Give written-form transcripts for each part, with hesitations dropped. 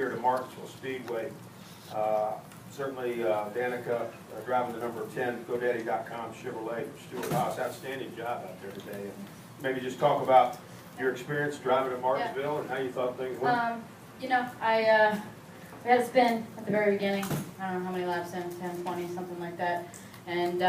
here to Martinsville Speedway. Certainly Danica driving the number 10 GoDaddy.com Chevrolet for Stuart Haas. Outstanding job out there today. And maybe just talk about your experience driving at Martinsville and how you thought things went. You know, we had a spin at the very beginning. I don't know how many laps in, 10, 20, something like that. And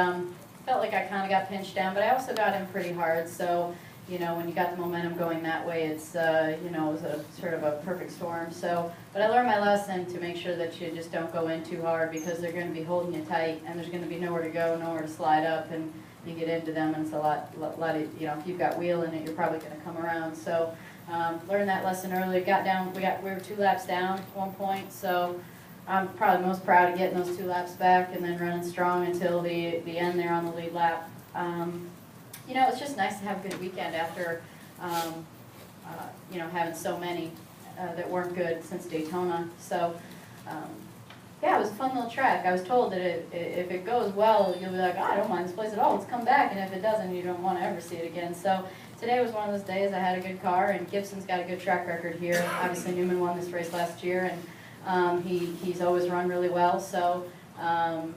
felt like I kind of got pinched down, but I also got in pretty hard. So, you know, when you got the momentum going that way, it's, you know, it was a sort of a perfect storm. So, but I learned my lesson to make sure that you just don't go in too hard, because they're going to be holding you tight, and there's going to be nowhere to go, nowhere to slide up, and you get into them, and it's a lot of, you know, if you've got wheel in it, you're probably going to come around. So, learned that lesson early. Got down, we were 2 laps down at one point, so I'm probably most proud of getting those 2 laps back and then running strong until the end there on the lead lap. You know, it's just nice to have a good weekend after, you know, having so many that weren't good since Daytona. So, yeah, it was a fun little track. I was told that if it goes well, you'll be like, oh, I don't mind this place at all, let's come back. And if it doesn't, you don't want to ever see it again. So today was one of those days. I had a good car, and Gibson's got a good track record here. Obviously, Newman won this race last year, and he's always run really well. So,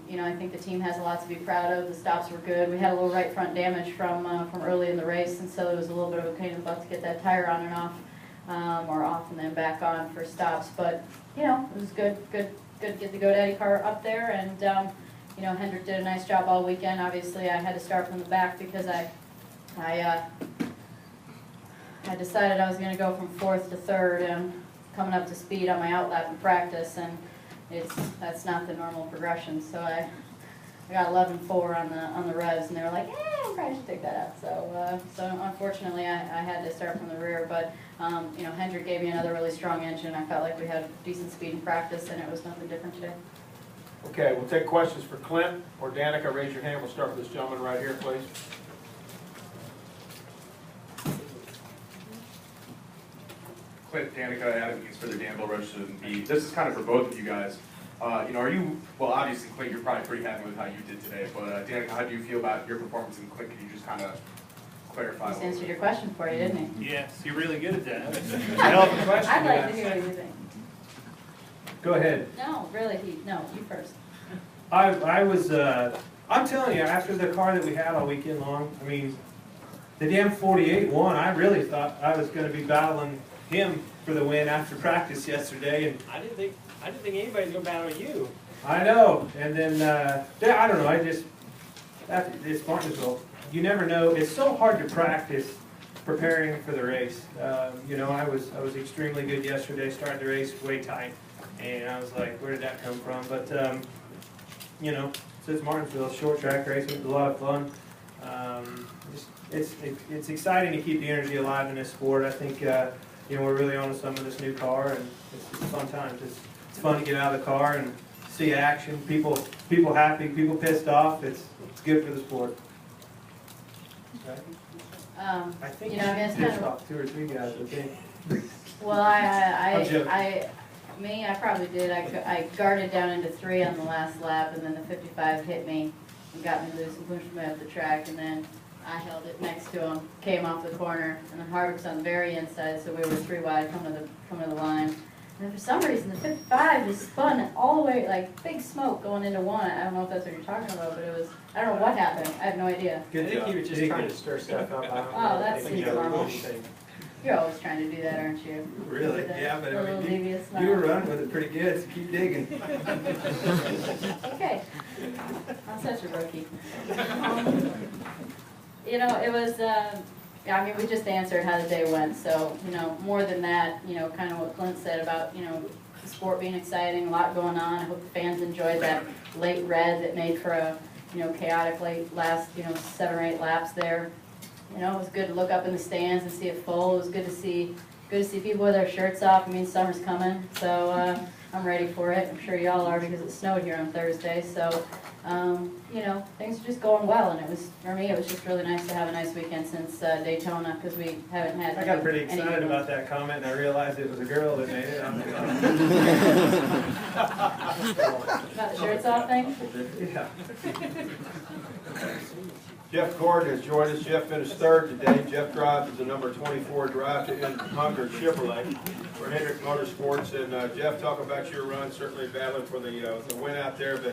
you know, I think the team has a lot to be proud of. The stops were good. We had a little right front damage from early in the race, and so it was a little bit of a pain in the butt to get that tire on and off, or off and then back on for stops. But, you know, it was good to get the GoDaddy car up there, and, you know, Hendrick did a nice job all weekend. Obviously, I had to start from the back because I decided I was going to go from 4th to 3rd and coming up to speed on my outlap in practice, and that's not the normal progression. So I got 11.4 on the revs, and they were like, I probably should take that out. So unfortunately I had to start from the rear, but you know, Hendrick gave me another really strong engine. I felt like we had decent speed in practice, and it was nothing different today. Okay, we'll take questions for Clint or Danica. Raise your hand. We'll start with this gentleman right here, please. Clint, Danica, Adam Hughes for the Danville Rush and B. This is kind of for both of you guys. You know, are you, well, obviously, Clint, you're probably pretty happy with how you did today, but Danica, how do you feel about your performance? And Clint, can you just kind of clarify? He just answered your question for you, didn't he? Yes, you're really good at that. Hell of a question. I'd like to hear what you think. Go ahead. No, really, no, you first. I'm telling you, after the car that we had all weekend long, I mean, the damn 48 won. I really thought I was going to be battling him for the win after practice yesterday, and I didn't think anybody's gonna battle you. I know. And then yeah, I don't know. It's Martinsville. You never know. It's so hard to practice preparing for the race. You know, I was extremely good yesterday. Started the race way tight, and I was like, where did that come from? But you know, so it's Martinsville, short track race. It was a lot of fun. It's exciting to keep the energy alive in this sport. I think you know, we're really on to some of this new car, and it's fun times. It's fun to get out of the car and see action. People happy, people pissed off. It's good for the sport. Okay. I think you know, I guess pissed off 2 or 3 guys. Okay. Well, I probably did. I guarded down into 3 on the last lap, and then the 55 hit me and got me loose and pushed me up the track, and then I held it next to him, came off the corner, and then Harvick's on the very inside, so we were 3 wide coming to the line. And then for some reason, the 55 just spun all the way, like big smoke going into 1. I don't know if that's what you're talking about, but it was, I don't know what happened. I have no idea. I think he was just trying to stir stuff up. Oh, that seems normal. You're always trying to do that, aren't you? Really? Yeah, but I mean, you were running with it pretty good, so keep digging. Okay. I'm such a rookie. You know, it was, I mean, we just answered how the day went, so, you know, more than that, you know, kind of what Clint said about, you know, the sport being exciting, a lot going on. I hope the fans enjoyed that late red that made for a, you know, chaotic last, you know, 7 or 8 laps there. You know, it was good to look up in the stands and see it full. It was good to see people with their shirts off. I mean, summer's coming, so I'm ready for it. I'm sure y'all are, because it snowed here on Thursday, so you know, things are just going well, and it was, for me, it was just really nice to have a nice weekend since Daytona, because we haven't had. I got pretty excited about that comment, and I realized it was a girl that made it. About the shirts off thing? Yeah. Jeff Gordon has joined us. Jeff finished third today. Jeff drives the number 24 drive to end Hunger Chevrolet for Hendrick Motorsports. And Jeff, talk about your run. Certainly battling for the win out there, but